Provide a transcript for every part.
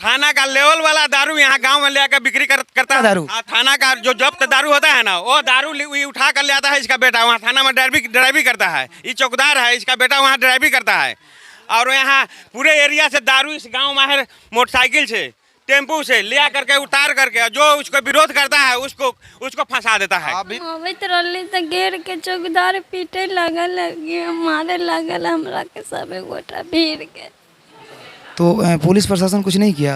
थाना का लेवल वाला दारू यहाँ गांव में ले आकर बिक्री करता है। दारू? हाँ, थाना का जो जब्त दारू होता है ना, वो दारू उठा कर ले आता है। इसका बेटा वहाँ थाना में ड्राइविंग करता है। ये चौकीदार है, इसका बेटा वहाँ ड्राइविंग करता है। और यहाँ पूरे एरिया से दारू इस गांव में है, मोटरसाइकिल से, टेम्पू से ले करके उतार करके जो उसको विरोध करता है उसको फंसा देता है। तो घेर के चौकीदार पीटे लगल, मारे लगल, हमरा के सब गोटा भीड़ के। तो पुलिस प्रशासन कुछ नहीं किया?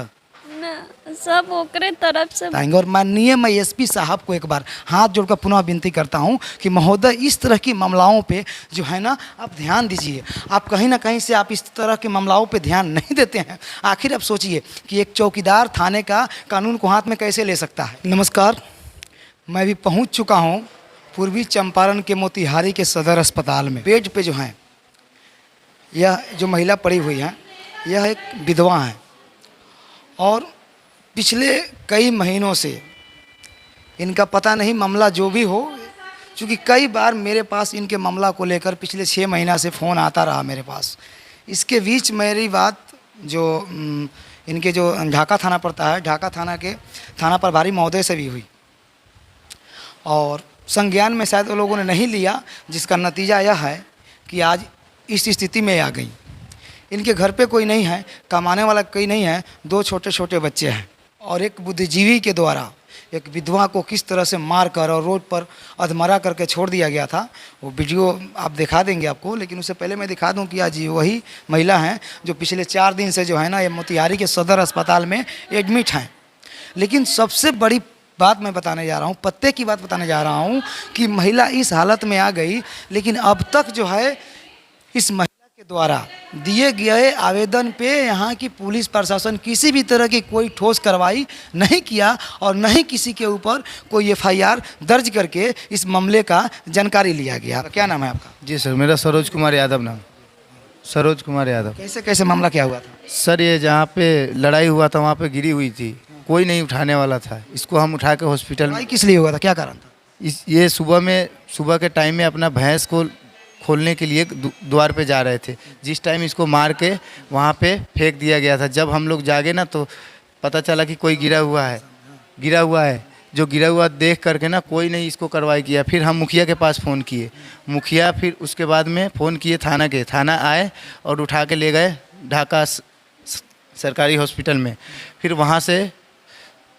ना, सब ओकरे तरफ से। और माननीय मैं एसपी साहब को एक बार हाथ जोड़कर पुनः विनती करता हूं कि महोदय इस तरह की मामलाओं पे जो है ना आप ध्यान दीजिए। आप कहीं ना कहीं से आप इस तरह के मामलाओं पे ध्यान नहीं देते हैं। आखिर आप सोचिए कि एक चौकीदार थाने का कानून को हाथ में कैसे ले सकता है। नमस्कार, मैं भी पहुंच चुका हूं पूर्वी चंपारण के मोतिहारी के सदर अस्पताल में। बेड पे जो है यह जो महिला पड़ी हुई है यह एक विधवा है और पिछले कई महीनों से इनका पता नहीं मामला जो भी हो, क्योंकि कई बार मेरे पास इनके मामला को लेकर पिछले 6 महीना से फ़ोन आता रहा मेरे पास। इसके बीच मेरी बात जो इनके जो ढाका थाना पड़ता है, ढाका थाना के थाना प्रभारी महोदय से भी हुई और संज्ञान में शायद वो लोगों ने नहीं लिया, जिसका नतीजा यह है कि आज इस स्थिति में आ गई। इनके घर पे कोई नहीं है, कमाने वाला कोई नहीं है, 2 छोटे छोटे बच्चे हैं और एक बुद्धिजीवी के द्वारा एक विधवा को किस तरह से मार कर और रोड पर अधमरा करके छोड़ दिया गया था। वो वीडियो आप दिखा देंगे आपको, लेकिन उससे पहले मैं दिखा दूं कि आज वही महिला हैं जो पिछले 4 दिन से जो है ना ये मोतिहारी के सदर अस्पताल में एडमिट हैं। लेकिन सबसे बड़ी बात मैं बताने जा रहा हूँ, पत्ते की बात बताने जा रहा हूँ कि महिला इस हालत में आ गई, लेकिन अब तक जो है इस महिला के द्वारा दिए गए आवेदन पे यहाँ की पुलिस प्रशासन किसी भी तरह की कोई ठोस कार्रवाई नहीं किया और नहीं किसी के ऊपर कोई एफआईआर दर्ज करके इस मामले का जानकारी लिया गया। क्या नाम है आपका? जी सर, मेरा सरोज कुमार यादव नाम। सरोज कुमार यादव। कैसे कैसे मामला क्या हुआ था? सर ये जहाँ पे लड़ाई हुआ था वहाँ पे गिरी हुई थी, कोई नहीं उठाने वाला था। इसको हम उठा के हॉस्पिटल में। किस लिए हुआ था, क्या कारण था? ये सुबह के टाइम में अपना भैंस को खोलने के लिए द्वार पे जा रहे थे। जिस टाइम इसको मार के वहाँ पे फेंक दिया गया था। जब हम लोग जागे ना तो पता चला कि कोई गिरा हुआ है। जो गिरा हुआ देख करके ना कोई नहीं इसको कार्रवाई किया। फिर हम मुखिया के पास फ़ोन किए, मुखिया फिर उसके बाद में फ़ोन किए थाना आए और उठा के ले गए ढाका सरकारी हॉस्पिटल में। फिर वहाँ से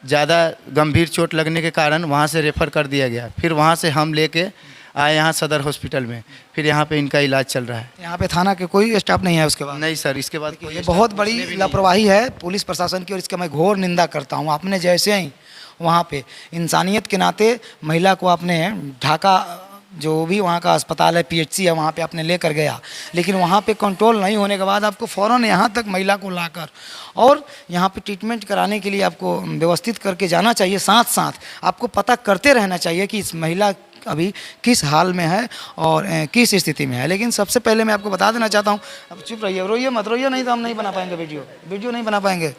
ज़्यादा गंभीर चोट लगने के कारण वहाँ से रेफ़र कर दिया गया। फिर वहाँ से हम लेके आए यहाँ सदर हॉस्पिटल में। फिर यहाँ पे इनका इलाज चल रहा है। यहाँ पे थाना के कोई स्टाफ नहीं है उसके बाद? नहीं सर, इसके बाद ये बहुत बड़ी लापरवाही है पुलिस प्रशासन की और इसका मैं घोर निंदा करता हूँ। आपने जैसे ही वहाँ पे इंसानियत के नाते महिला को आपने ढाका जो भी वहाँ का अस्पताल है, पीएचसी है, वहाँ पे आपने लेकर गया, लेकिन वहाँ पे कंट्रोल नहीं होने के बाद आपको फ़ौरन यहाँ तक महिला को लाकर और यहाँ पे ट्रीटमेंट कराने के लिए आपको व्यवस्थित करके जाना चाहिए। साथ साथ आपको पता करते रहना चाहिए कि इस महिला अभी किस हाल में है और किस स्थिति में है। लेकिन सबसे पहले मैं आपको बता देना चाहता हूँ, अब चुप रहिए, रोइए मत, रोइए नहीं तो हम नहीं बना पाएंगे वीडियो नहीं बना पाएंगे।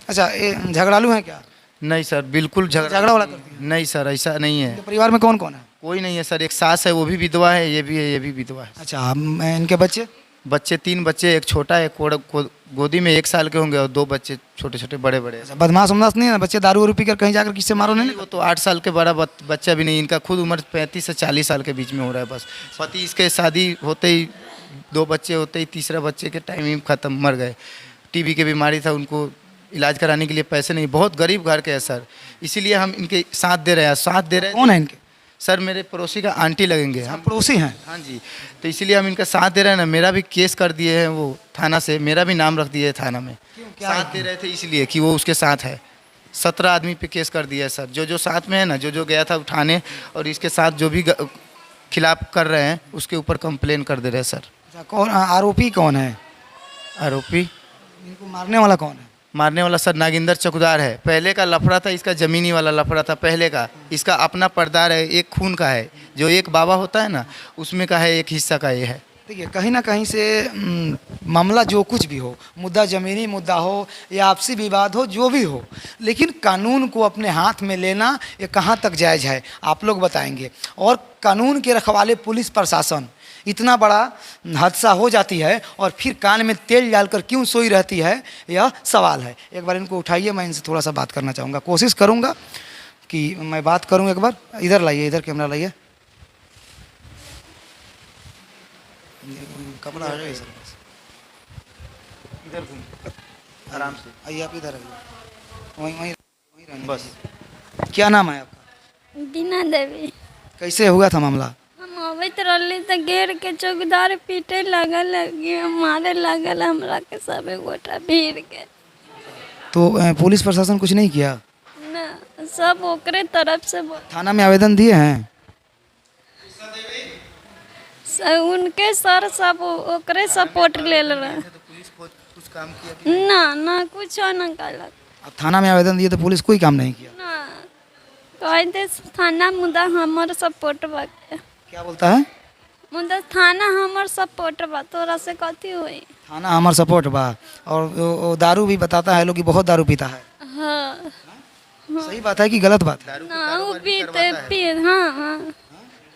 अच्छा, ये झगड़ालू हैं क्या? नहीं सर, बिल्कुल झगड़ा वाला करती हैं? नहीं सर, ऐसा नहीं है। तो परिवार में कौन कौन है? कोई नहीं है सर, एक सास है वो भी विधवा है, ये भी विधवा है। अच्छा, इनके बच्चे? 3 बच्चे, एक छोटा है गोदी में 1 साल के होंगे और 2 बच्चे छोटे छोटे बड़े। अच्छा, बदमाश उमदास नहीं है बच्चे? दारू वारू पीकर कहीं जाकर किससे मारो नहीं? वो तो 8 साल के बड़ा बच्चा भी नहीं, इनका खुद उम्र 35 से 40 साल के बीच में हो रहा है बस। पति इसके शादी होते ही 2 बच्चे होते ही तीसरा बच्चे के टाइम ही ख़त्म, मर गए। टीबी की बीमारी था, उनको इलाज कराने के लिए पैसे नहीं, बहुत गरीब घर के है सर, इसीलिए हम इनके साथ दे रहे हैं। कौन है इनके? सर मेरे पड़ोसी का आंटी लगेंगे। हम पड़ोसी हैं? हाँ जी, तो इसीलिए हम इनका साथ दे रहे हैं ना। मेरा भी केस कर दिए हैं वो थाना से, मेरा भी नाम रख दिए है थाना में। साथ दे रहे थे इसलिए कि वो उसके साथ है। 17 आदमी पे केस कर दिया है सर, जो साथ में है ना, जो गया था उठाने और इसके साथ जो भी खिलाफ कर रहे हैं उसके ऊपर कंप्लेन कर दे रहे हैं सर। कौन आरोपी कौन है? आरोपी इनको मारने वाला कौन है? मारने वाला सर नागिंदर चौकीदार है। पहले का लफड़ा था, इसका ज़मीनी वाला लफड़ा था पहले का। इसका अपना पर्दार है, एक खून का है, जो एक बाबा होता है ना उसमें का है, एक हिस्सा का ये है। देखिए, कहीं ना कहीं से मामला जो कुछ भी हो, मुद्दा ज़मीनी मुद्दा हो या आपसी विवाद हो, जो भी हो, लेकिन कानून को अपने हाथ में लेना ये कहाँ तक जायज़ है आप लोग बताएंगे। और कानून के रखवाले पुलिस प्रशासन इतना बड़ा हादसा हो जाती है और फिर कान में तेल डालकर क्यों सोई रहती है, यह सवाल है। एक बार इनको उठाइए, मैं इनसे थोड़ा सा बात करना चाहूँगा, कोशिश करूँगा कि मैं बात करूँ। एक बार इधर लाइए, इधर कैमरा लाइए, कपड़ा है सर, इधर घूम आराम से आइए आप इधर आइए, वहीं वहीं वहीं रहने बस। दीजिए। क्या नाम है आपका? बीना देवी। कैसे हुआ था मामला? हम अबैत रहली तो घेर के चौकीदार पीटे लगल, मारे लगल हमरा के सब गोटा भीड़ के। तो पुलिस प्रशासन कुछ नहीं किया? ना, सब ओकरे तरफ से थाना में आवेदन दिए हैं? उनके सर सब ओकरे सपोर्ट ले रहे। तो पुलिस कुछ काम किया? ना ना कुछ न कलक। अब थाना में आवेदन दिए तो पुलिस कोई काम नहीं किया? ना कहते थाना मुद्दा हमर सपोर्ट बा। क्या बोलता है? मुद्दा थाना हमर सपोर्ट बा, तोरा से कथी हुई? थाना हमार सपोर्ट बा, और वो दारू भी बताता है लोग कि बहुत दारू पीता है। हाँ सही बात है कि गलत बात है? ना, वो पीते हाँ हाँ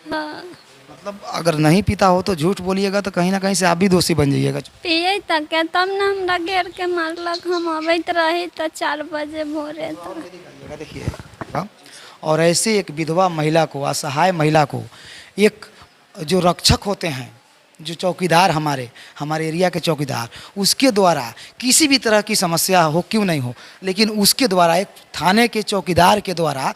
हाँ। मतलब अगर नहीं पीता हो तो झूठ बोलिएगा तो कहीं ना कहीं से आप भी दोषी बन जाइएगा। पिए तक के तब न हमरा घेर के मारलक। हम अबैत रही तो 4 बजे भोरे तो। देखिए, हाँ? और ऐसे एक विधवा महिला को, असहाय महिला को, एक जो रक्षक होते हैं, जो चौकीदार हमारे एरिया के चौकीदार, उसके द्वारा किसी भी तरह की समस्या हो क्यों नहीं हो, लेकिन उसके द्वारा, एक थाने के चौकीदार के द्वारा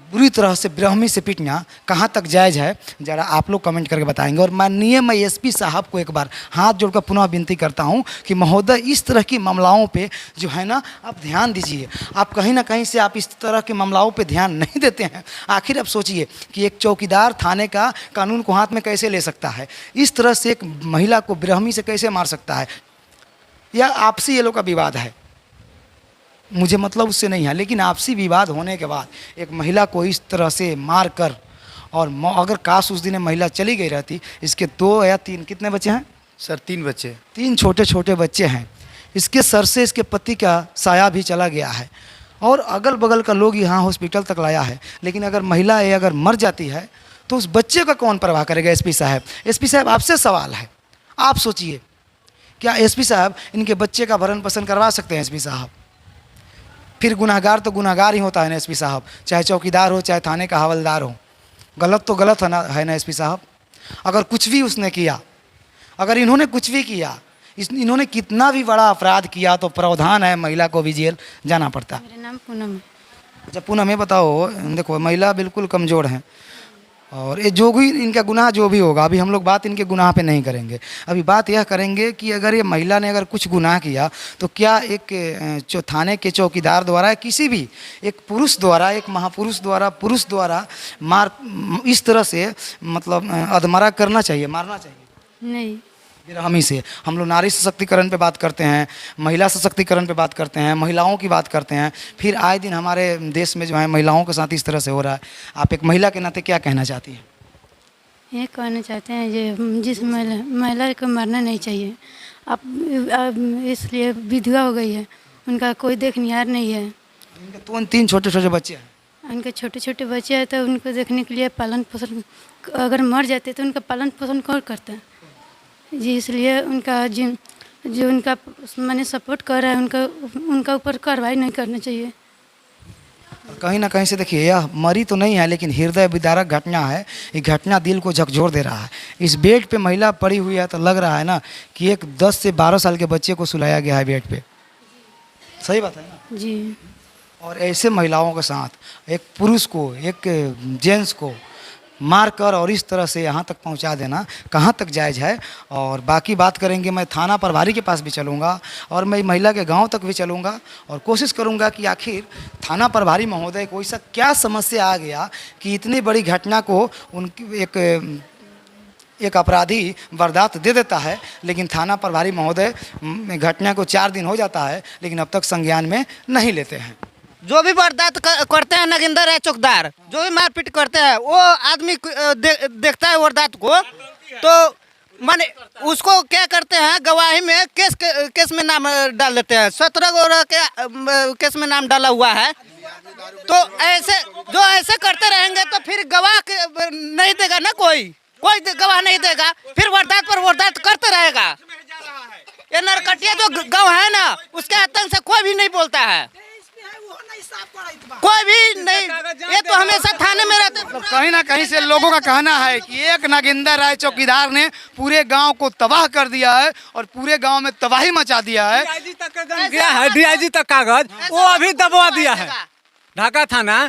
बुरी तरह से बेरहमी से पीटना कहाँ तक जायज़ है, ज़रा आप लोग कमेंट करके बताएंगे। और माननीय मैं एसपी साहब को एक बार हाथ जोड़कर पुनः विनती करता हूँ कि महोदय, इस तरह की मामलाओं पे जो है ना, आप ध्यान दीजिए। आप कहीं ना कहीं से आप इस तरह के मामलाओं पे ध्यान नहीं देते हैं। आखिर आप सोचिए कि एक चौकीदार थाने का कानून को हाथ में कैसे ले सकता है, इस तरह से एक महिला को बेरहमी से कैसे मार सकता है, या आपसी ये लोग का विवाद है, मुझे मतलब उससे नहीं है, लेकिन आपसी विवाद होने के बाद एक महिला को इस तरह से मार कर, और अगर काश उस दिन महिला चली गई रहती, इसके 2 या 3 कितने बच्चे हैं सर? 3 बच्चे, 3 छोटे छोटे बच्चे हैं। इसके सर से इसके पति का साया भी चला गया है, और अगल बगल का लोग यहाँ हॉस्पिटल तक लाया है। लेकिन अगर महिला ये अगर मर जाती है तो उस बच्चे का कौन परवाह करेगा? एसपी साहब, एसपी साहब आपसे सवाल है, आप सोचिए, क्या एसपी साहब इनके बच्चे का भरण पोषण करवा सकते हैं? एसपी साहब, फिर गुनाहगार तो गुनाहगार ही होता है ना एसपी साहब, चाहे चौकीदार हो, चाहे थाने का हवलदार हो। गलत तो गलत है ना एसपी साहब? अगर कुछ भी उसने किया, अगर इन्होंने कुछ भी किया, इन्होंने कितना भी बड़ा अपराध किया, तो प्रावधान है, महिला को भी जेल जाना पड़ता है। मेरा नाम पूनम है। अच्छा पूनम, ये बताओ, देखो महिला बिल्कुल कमज़ोर है, और ये जो भी इनका गुनाह जो भी होगा, अभी हम लोग बात इनके गुनाह पे नहीं करेंगे। अभी बात यह करेंगे कि अगर ये महिला ने अगर कुछ गुनाह किया तो क्या एक थाने के चौकीदार द्वारा, किसी भी एक पुरुष द्वारा, एक महापुरुष द्वारा, पुरुष द्वारा मार इस तरह से मतलब अधमरा करना चाहिए, मारना चाहिए? नहीं। बेरहमी से। हम लोग नारी सशक्तिकरण पे बात करते हैं, महिला सशक्तिकरण पे बात करते हैं, महिलाओं की बात करते हैं, फिर आए दिन हमारे देश में जो है महिलाओं के साथ इस तरह से हो रहा है। आप एक महिला के नाते क्या कहना चाहती हैं? ये कहना चाहते हैं जो जिस महिला को मरना नहीं चाहिए। अब इसलिए विधवा हो गई है, उनका कोई देखनिहार नहीं है। इनके तो 3 छोटे छोटे बच्चे हैं। उनके छोटे छोटे बच्चे हैं, तो उनको देखने के लिए पालन पोषण, अगर मर जाते तो उनका पालन पोषण कौन करता है जी? इसलिए उनका जो उनका मैंने सपोर्ट कर रहा है, उनका ऊपर कार्रवाई नहीं करना चाहिए। कहीं ना कहीं से देखिए, यह मरी तो नहीं है, लेकिन हृदय विदारक घटना है। ये घटना दिल को झकझोर दे रहा है। इस बेड पे महिला पड़ी हुई है, तो लग रहा है ना कि एक 10 से 12 साल के बच्चे को सुलाया गया है बेड पे। सही बात है ना जी। और ऐसे महिलाओं के साथ एक पुरुष को, एक जेंट्स को मार कर और इस तरह से यहाँ तक पहुँचा देना कहाँ तक जायज़ है? और बाकी बात करेंगे। मैं थाना प्रभारी के पास भी चलूँगा, और मैं महिला के गांव तक भी चलूँगा, और कोशिश करूँगा कि आखिर थाना प्रभारी महोदय को ऐसा क्या समस्या आ गया कि इतनी बड़ी घटना को उनकी एक अपराधी बर्दाश्त दे देता है, लेकिन थाना प्रभारी महोदय घटना को 4 दिन हो जाता है, लेकिन अब तक संज्ञान में नहीं लेते हैं। जो भी वारदात करते हैं, नगिंदर है चौकीदार, जो भी मारपीट करते हैं, वो आदमी देखता है वारदात को, तो माने उसको क्या करते हैं, गवाही में केस में नाम डाल देते हैं। 17 गोरा के केस में नाम डाला हुआ है। तो ऐसे जो ऐसे करते रहेंगे तो फिर गवाह नहीं देगा ना कोई। कोई गवाह नहीं देगा, फिर वारदात पर वारदात करते रहेगा। ये नरकटिया जो गांव है ना, उसके आतंक से कोई भी नहीं बोलता है, कोई भी नहीं। ये तो हमेशा थाने में रहते। मतलब कहीं ना कहीं से लोगों का कहना है कि एक नागेंद्र राय चौकीदार ने पूरे गांव को तबाह कर दिया है और पूरे गांव में तबाही मचा दिया है। डीआईजी तक का गया है, डीआईजी तक कागज वो अभी दबा दिया है। ढाका थाना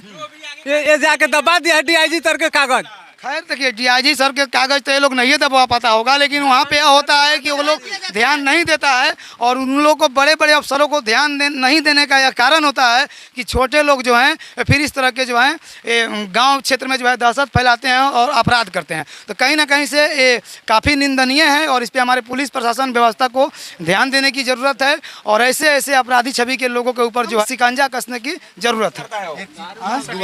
ये जाके दबा दिया है डीआईजी तक के कागज। खैर देखिए, डीआईजी सर के कागज तो ये लोग नहीं दबा पाता होगा, लेकिन वहाँ पे यह होता है कि वो लोग ध्यान नहीं देता है और उन लोगों को बड़े बड़े अफसरों को ध्यान नहीं देने का यह कारण होता है कि छोटे लोग जो हैं फिर इस तरह के जो हैं गांव क्षेत्र में जो है दहशत फैलाते हैं और अपराध करते हैं। तो कहीं ना कहीं से ये काफ़ी निंदनीय है और इस पर हमारे पुलिस प्रशासन व्यवस्था को ध्यान देने की ज़रूरत है और ऐसे ऐसे अपराधी छवि के लोगों के ऊपर जो है शिकंजा कसने की ज़रूरत है।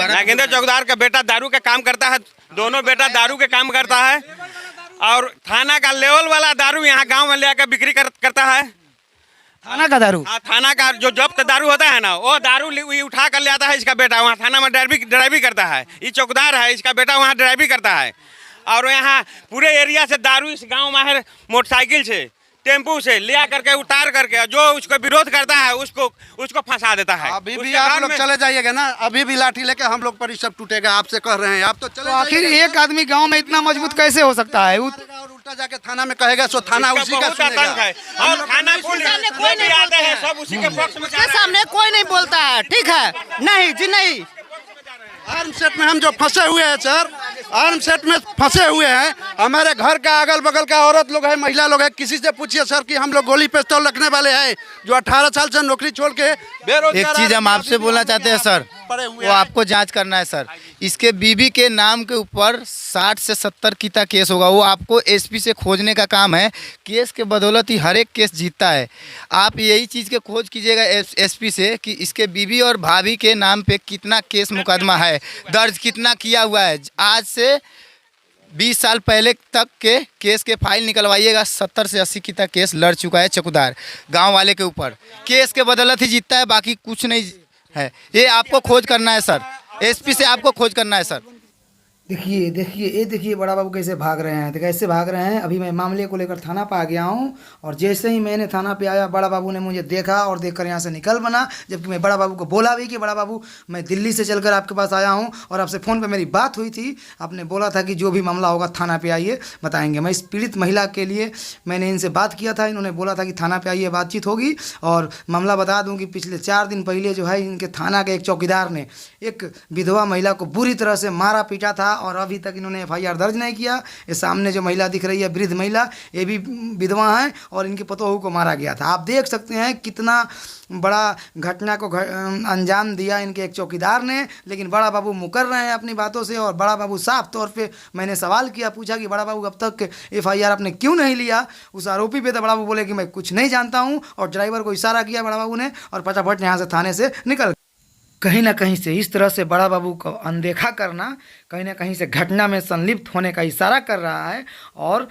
नागेंद्र चौकीदार का बेटा दारू का काम करता है, दोनों बेटा दारू के काम करता है और थाना का लेवल वाला दारू यहाँ गांव में लेकर बिक्री करता है। थाना का दारू, हाँ, थाना का जो जब्त दारू होता है ना, वो दारू उठा कर ले आता है इसका बेटा, वहाँ थाना में ड्राइविंग करता है। ये चौकीदार है, इसका बेटा वहाँ ड्राइविंग करता है और यहाँ पूरे एरिया से दारू इस गाँव में है मोटरसाइकिल से टेम्पू से लिया करके उतार करके जो उसको विरोध करता है उसको फंसा देता है। अभी भी आप लोग चले जाइएगा ना, अभी भी लाठी लेके हम लोग पर सब टूटेगा, आपसे कह रहे हैं। आप तो चले आखिर एक आदमी गांव में इतना मजबूत कैसे हो सकता है? और उल्टा जाके थाना में कहेगा सो थाना उसी का बहुत आतंक है और थाना कोई नहीं आते हैं सब उसी के पक्ष में। उसके सामने कोई नहीं बोलता है, ठीक है? नहीं जी नहीं। आर्म सेट में हम जो फंसे हुए हैं सर, आर्म सेट में फंसे हुए हैं। हमारे घर का अगल बगल का औरत लोग है, महिला लोग है, किसी से पूछिए सर कि हम लोग गोली पिस्तौल रखने वाले हैं जो 18 साल से नौकरी छोड़ के बेरोजगार। एक चीज़ हम आपसे बोलना चाहते हैं सर, वो आपको जांच करना है सर। इसके बीबी के नाम के ऊपर 60 से 70 की तक केस होगा, वो आपको एसपी से खोजने का काम है। केस के बदौलत ही हर एक केस जीतता है। आप यही चीज़ के खोज कीजिएगा एसपी से कि इसके बीबी और भाभी के नाम पे कितना केस मुकदमा है, दर्ज कितना किया हुआ है। आज से 20 साल पहले तक के केस के फाइल निकलवाइएगा, 70 से 80 की तक केस लड़ चुका है चौकीदार गांव वाले के ऊपर। केस के बदौलत ही जीतता है, बाकी कुछ नहीं है। ये आपको खोज करना है सर, एसपी से आपको खोज करना है सर। देखिए देखिए ये देखिए बड़ा बाबू कैसे भाग रहे हैं, तो कैसे भाग रहे हैं। अभी मैं मामले को लेकर थाना पर आ गया हूँ और जैसे ही मैंने थाना पे आया, बड़ा बाबू ने मुझे देखा और देखकर यहाँ से निकल बना, जबकि मैं बड़ा बाबू को बोला भी कि बड़ा बाबू मैं दिल्ली से चलकर आपके पास आया हूँ और आपसे फ़ोन पे मेरी बात हुई थी। आपने बोला था कि जो भी मामला होगा थाना पे आइए बताएंगे। मैं इस पीड़ित महिला के लिए मैंने इनसे बात किया था, इन्होंने बोला था कि थाना पे आइए बातचीत होगी। और मामला बता दूँ कि पिछले 4 दिन पहले जो है इनके थाना के एक चौकीदार ने एक विधवा महिला को बुरी तरह से मारा पीटा था और अभी तक इन्होंने FIR दर्ज नहीं किया। ये सामने जो महिला दिख रही है वृद्ध महिला, ये भी विधवा है और इनके पतोहू को मारा गया था। आप देख सकते हैं कितना बड़ा घटना को अंजाम दिया इनके एक चौकीदार ने। लेकिन बड़ा बाबू मुकर रहे हैं अपनी बातों से और बड़ा बाबू साफ तौर पे मैंने सवाल किया, पूछा कि बड़ा बाबू अब तक FIR आपने क्यों नहीं लिया उस आरोपी पे, तो बड़ा बाबू बोले कि मैं कुछ नहीं जानता हूँ और ड्राइवर को इशारा किया बड़ा बाबू ने और फटाफट यहाँ से थाने से निकल। कहीं ना कहीं से इस तरह से बड़ा बाबू को अनदेखा करना कहीं ना कहीं से घटना में संलिप्त होने का इशारा कर रहा है। और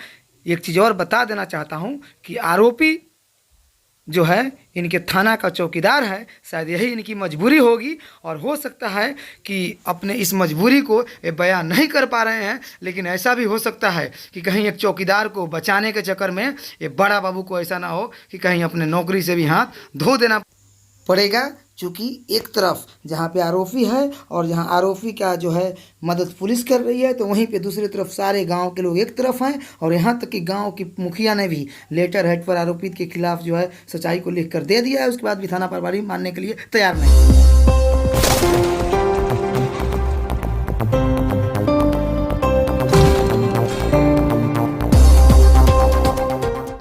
एक चीज़ और बता देना चाहता हूँ कि आरोपी जो है इनके थाना का चौकीदार है, शायद यही इनकी मजबूरी होगी और हो सकता है कि अपने इस मजबूरी को ये बयान नहीं कर पा रहे हैं। लेकिन ऐसा भी हो सकता है कि कहीं एक चौकीदार को बचाने के चक्कर में ये बड़ा बाबू को ऐसा ना हो कि कहीं अपने नौकरी से भी हाथ धो देना पड़ेगा। चूँकि एक तरफ जहाँ पे आरोपी है और जहाँ आरोपी का जो है मदद पुलिस कर रही है, तो वहीं पे दूसरी तरफ सारे गांव के लोग एक तरफ हैं और यहाँ तक कि गांव की मुखिया ने भी लेटर हेड पर आरोपित के खिलाफ जो है सच्चाई को लिख कर दे दिया है। उसके बाद भी थाना प्रभारी मानने के लिए तैयार नहीं।